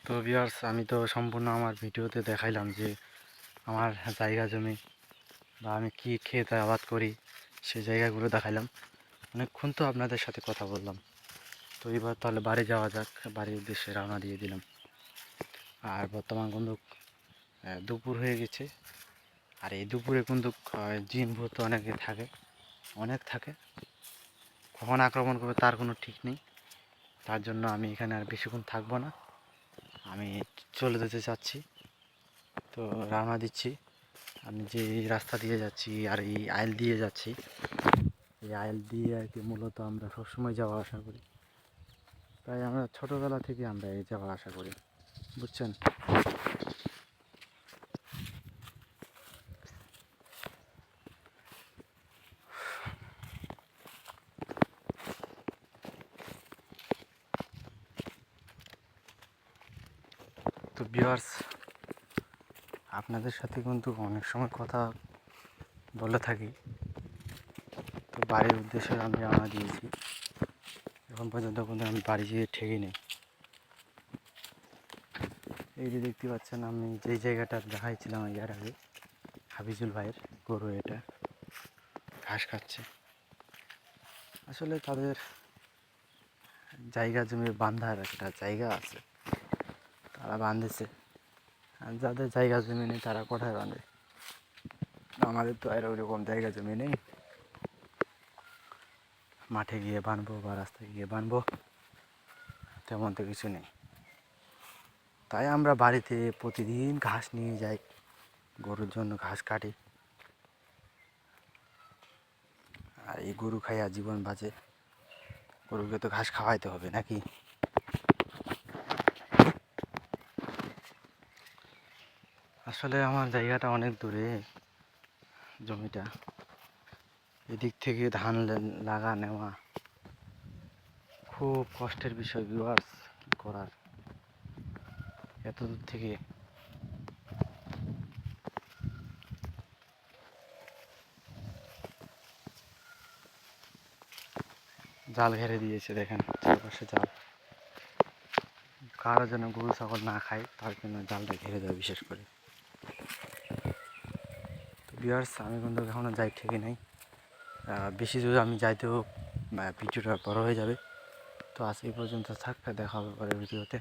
তো ভিউয়ার্স, আমি তো সম্পূর্ণ আমার ভিডিওতে দেখাইলাম যে আমার জায়গা জমি বা আমি কি ক্ষেত আবাদ করি, সেই জায়গাগুলো দেখাইলাম। অনেকক্ষণ তো আপনাদের সাথে কথা বললাম। তো এবার তাহলে বাড়ি যাওয়া যাক, বাড়ির উদ্দেশ্যে রওনা দিয়ে দিলাম। আর বর্তমান কিন্তু দুপুর হয়ে গেছে। আর এই দুপুরে কিন্তু জিন ভূত অনেকে থাকে, অনেক থাকে। কখন আক্রমণ করবে তার কোনো ঠিক নেই। তার জন্য আমি এখানে আর বেশিক্ষণ থাকবো না, আমি চলে যেতে চাচ্ছি। তো রওনা দিচ্ছি। আমি যে এই রাস্তা দিয়ে যাচ্ছি আর এই আইল দিয়ে যাচ্ছি, এই আইল দিয়ে আর কি মূলত আমরা সবসময় যাওয়া আসা করি। তাই আমরা ছোটোবেলা থেকে আমরা এই যাওয়া আসা করি, বুঝছেন। তো ভিউয়ার্স, আপনাদের সাথে কিন্তু অনেক সময় কথা বলে থাকি। তো বাড়ির উদ্দেশ্যে আমি রওনা দিয়েছি। এখন পর্যন্ত কিন্তু আমি বাড়ি যেয়ে ঠেকে নেই। এই যে দেখতে পাচ্ছেন, আমি যেই জায়গাটা দেখাইছিলাম এর আগে, হাফিজুল ভাইয়ের গরু এটা ঘাস খাচ্ছে। আসলে তাদের জায়গা জমি বাঁধার একটা জায়গা আছে, তারা বাঁধেছে। আর যাদের জায়গা জমি নেই তারা কোথায় বাঁধে? আমাদের তো আর ওইরকম জায়গা জমি নেই, মাঠে গিয়ে বাঁধবো বা রাস্তায় গিয়ে বাঁধবো, তেমন তো কিছু নেই। তাই আমরা বাড়িতে প্রতিদিন ঘাস নিয়ে যাই, গরুর জন্য ঘাস কাটি। আর এই গরু খাইয়া জীবন বাঁচে, গরুকে তো ঘাস খাওয়াইতে হবে নাকি। আসলে আমার জায়গাটা অনেক দূরে, জমিটা এদিক থেকে ধান লাগা নেওয়া খুব কষ্টের বিষয় ভিউয়ার্স। কী করার, এত দূর থেকে জাল ঘেরে দিয়েছে, দেখেন চারপাশে জাল। কারো যেন গরু ছাগল না খায় তার জন্য জালটা ঘিরে দেয় বিশেষ করে। তো ভিউয়ার্স, আমি কিন্তু এখনও যাই ঠিকই নাই, বেশি দূর আমি যাইতেও ভিডিওটা বড় হয়ে যাবে। তো আজ এই পর্যন্ত থাক, দেখা হবে পরের ভিডিওতে।